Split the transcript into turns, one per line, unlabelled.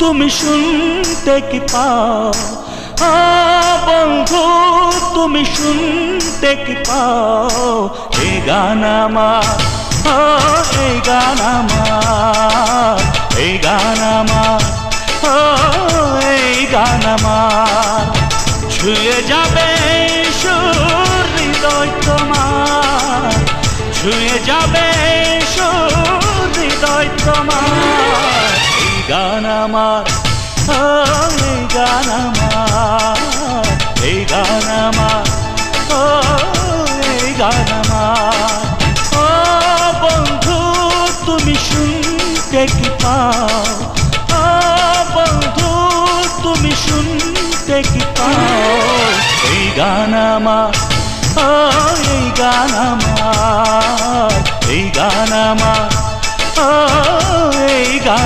তুমি শুনতে কি পাও? বন্ধু তুমি শুনতে কি পাও? এই গান আমার, এই গান আমার, এই গান আমার, এই গান আমার। ছুঁয়ে যাবে সুর হৃদয় তোমার, ছুঁয়ে যাবে সুর হৃদয় তোমার। এই গান আমার, এই গান আমার, এই গান আমার, এই গান আমার। বন্ধু তুমি শুনতে কি পাও? বন্ধু তুমি শুনতে কি পাও? এই গান আমার, এই গান আমার, এই গান আমার, এই গান